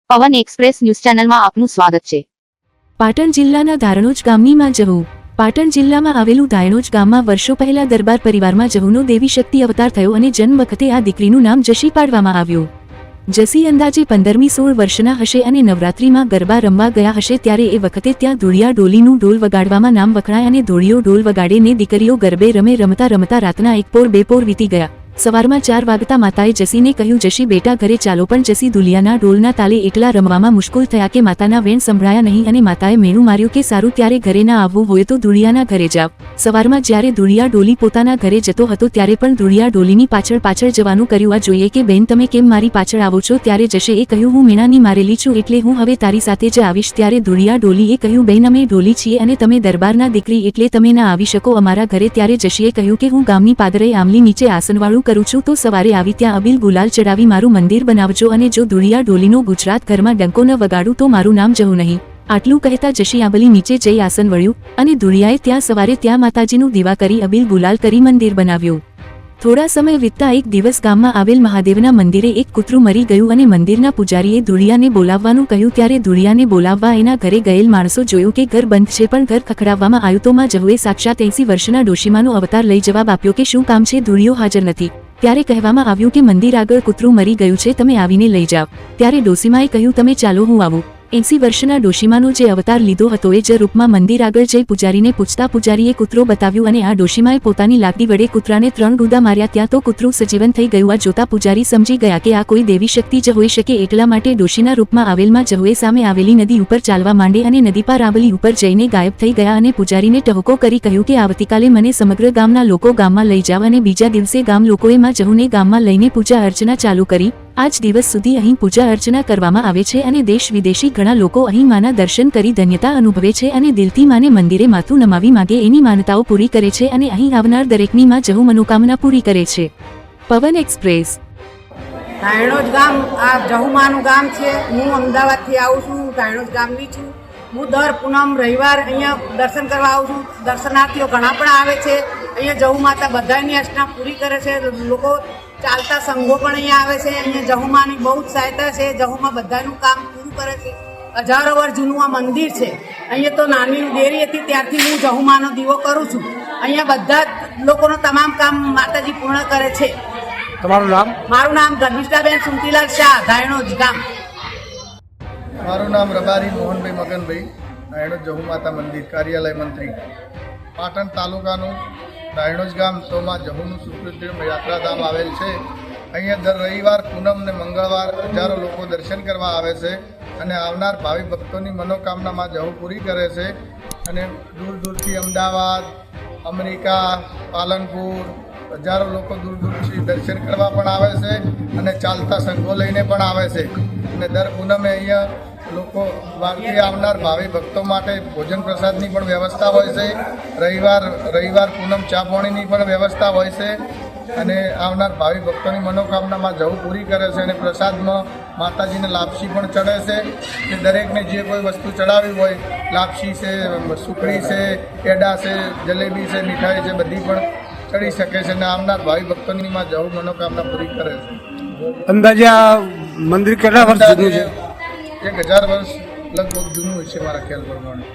પવન express news ચેનલમાં આપનું સ્વાગત છે। પાટણ જિલ્લાના ધારણોજ ગામની માં જહુ। પાટણ જિલ્લામાં આવેલું ધારણોજ ગામમાં વર્ષો પહેલા દરબાર પરિવારમાં જહુનો દેવી શક્તિ અવતાર થયો અને જન્મ વખતે આ દીકરીનું નામ જશી પાડવામાં આવ્યું। જસી અંદાજે 15-16 વર્ષના હશે અને નવરાત્રીમાં ગરબા રમવા ગયા હશે ત્યારે એ વખતે ત્યાં ધૂળિયા ડોલીનું ઢોલ વગાડવામાં નામ વખણાય અને ધોળિયો ઢોલ વગાડે ને દીકરીઓ ગરબે રમતા રમતા રાતના 1 પોર 2 પોર વીતી ગયા। સવારમાં 4 વાગતા માતાએ જસીને કહ્યું, જશી બેટા ઘરે ચાલો, પણ જસી ધુલિયાના ઢોલના તાલે એટલા રમવામાં મુશ્કેલ થયા કે માતાના વેણ સંભળાયા નહીં અને માતાએ મેણું માર્યું કે સારું, ત્યારે ઘરે ના આવવું હોય તો ધુલિયાના ઘરે જાવ। સવારમાં જ્યારે ધુલિયા ડોલી પોતાના ઘરે જતો હતો ત્યારે પણ ધુલિયા ડોલીની પાછળ પાછળ જવાનું કર્યું। આ જોઈએ કે બેન તમે કેમ મારી પાછળ આવો છો? ત્યારે જશેએ કહ્યું, હું મેણાની મારેલી છું એટલે હું હવે તારી સાથે જ આવીશ। ત્યારે ધુલિયા ડોલીએ કહ્યું, બેન અમે ડોલી છીએ અને તમે દરબારના દીકરી એટલે તમે ના આવી શકો અમારા ઘરે। ત્યારે જશીએ કહ્યું કે હું ગામની પાદરે આમલી નીચે આસનવાળું કરું છું, તો સવારે આવી ત્યાં અબીલ ગુલાલ ચડાવી મારું મંદિર બનાવજો અને જો ધુલિયા ડોલીનો ગુજરાત ઘરમાં ડંકો ન વગાડું તો મારું નામ જહુ નહીં। આટલું કહેતા જશી આંબલી નીચે જઈ આસન વળ્યું અને ધુલિયાએ ત્યાં સવારે ત્યાં માતાજીનું દીવા કરી અબીલ ગુલાલ કરી મંદિર બનાવ્યું। થોડા સમય વીતતા એક દિવસ ગામમાં આવેલ મહાદેવના મંદિરે એક કૂતરું મરી ગયું અને મંદિરના પૂજારીએ ધુલિયાને બોલાવવાનું કહ્યું। ત્યારે ધુલિયાને બોલાવવા એના ઘરે ગયેલ માણસો જોયું કે ઘર બંધ છે પણ ઘર ખખડાવવામાં આવ્યું તો માં જહુએ સાક્ષાત 80 વર્ષના ડોશીમાનો અવતાર લઈ જવાબ આપ્યો કે શું કામ છે? ધુલિયો હાજર નથી। ત્યારે કહેવામાં આવ્યું કે મંદિર આગળ કૂતરું મરી ગયું છે, તમે આવીને લઈ જાવ। ત્યારે ડોશીમાએ કહ્યું, તમે ચાલો હું આવું। 80 વર્ષના ડોશીમાનો જે અવતાર લીધો હતો એ જ રૂપમાં મંદિર આગળ જઈ પૂજારીને પૂછતા પૂજારીએ કૂતરો બતાવ્યું અને આ ડોશીમાએ પોતાની લાકડી વડે કૂતરાને 3 ડૂદા માર્યા, ત્યાં તો કૂતરું સજીવન થઈ ગયું। આ જોતા પૂજારી સમજી ગયા કે આ કોઈ દેવી શક્તિ જ હોઈ શકે, એટલા માટે ડોશીના રૂપમાં આવેલમાં જહુએ સામે આવેલી નદી ઉપર ચાલવા માંડે અને નદી પાર આંબલી ઉપર જઈને ગાયબ થઈ ગયા અને પૂજારીને ટહુકો કરી કહ્યું કે આવતીકાલે મને સમગ્ર ગામના લોકો ગામમાં લઈ જાવ। અને બીજા દિવસે ગામ લોકોએ માં જહુને ગામમાં લઈને પૂજા અર્ચના ચાલુ કરી। આજ દિવસ સુધી અહીં પૂજા અર્ચના કરવામાં આવે છે અને દેશ વિદેશી ઘણા લોકો અહીં માના દર્શન કરી ધન્યતા અનુભવે છે અને દિલથી માને મંદિરે માથું નમાવી માગે એની માનતાઓ પૂરી કરે છે અને અહીં આવનાર દરેકની માં જહુ મનોકામના પૂરી કરે છે। પવન એક્સપ્રેસ ધારણોજ ગામ આ જહુમાનું ગામ છે। હું અમદાવાદથી આવું છું, હું ધારણોજ ગામની છું। હું દર પૂનમ રવિવાર અહીંયા દર્શન કરવા આવું છું। દર્શનાર્થીઓ ઘણા પણ આવે છે। અહીંયા જહુ માતા બધાની અર્ચના પૂરી કરે છે। લોકો ચાલતા સંઘો પણ અહીંયા આવે છે। અહીંયા જહુમાની બહુ જ સહાયતા છે। જહુમાં બધાનું કામ પૂરું કરે છે। હજારો વર્ષ જૂનું આ મંદિર છે। અહીંયા તો નાની ડેરી હતી ત્યારથી હું જહુમાનો દીવો કરું છું। અહીંયા બધા જ લોકોનો તમામ કામ માતાજી પૂર્ણ કરે છે। તમારું નામ? મારું નામ ધર્મિષ્ઠાબેન સુમતીલાલ શાહ, ધારણોજ ગામ। મારું નામ રબારી મોહનભાઈ મગનભાઈ, ધારણોજ જહુ માતા મંદિર કાર્યાલય મંત્રી। પાટણ તાલુકાનું ધારણોજ ગામ તોમાં જહુનું સુપ્રસિદ્ધ યાત્રાધામ આવેલ છે। અહીંયા દર રવિવાર, પૂનમ ને મંગળવાર હજારો લોકો દર્શન કરવા આવે છે અને આવનાર ભાવિ ભક્તોની મનોકામનામાં જહુ પૂરી કરે છે। અને દૂર દૂરથી અમદાવાદ, અમેરિકા, પાલનપુર હજારો લોકો દૂર દૂરથી દર્શન કરવા પણ આવે છે અને ચાલતા સંઘો લઈને પણ આવે છે। અને દર પૂનમે અહીંયા લોકો બહારથી આવનાર ભાવિ ભક્તો માટે ભોજન પ્રસાદની પણ વ્યવસ્થા હોય છે। રવિવાર પૂનમ ચા પાણીની પણ વ્યવસ્થા હોય છે અને આવનાર ભાવિ ભક્તોની મનોકામનામાં જહુ પૂરી કરે છે। અને પ્રસાદમાં માતાજીને લાપસી પણ ચડે છે કે દરેકને જે કોઈ વસ્તુ ચડાવી હોય, લાપસી છે, સુખડી છે, પેડા છે, જલેબી છે, મીઠાઈ છે, બધી પણ ચડી શકે છે અને આવનાર ભાવિ ભક્તોની માં જહુ મનોકામના પૂરી કરે છે। અંદાજે આ મંદિર કેટલા વર્ષ જૂનું છે? 1000 વર્ષ લગભગ જૂનું હોય છે મારા ખ્યાલ પ્રમાણે।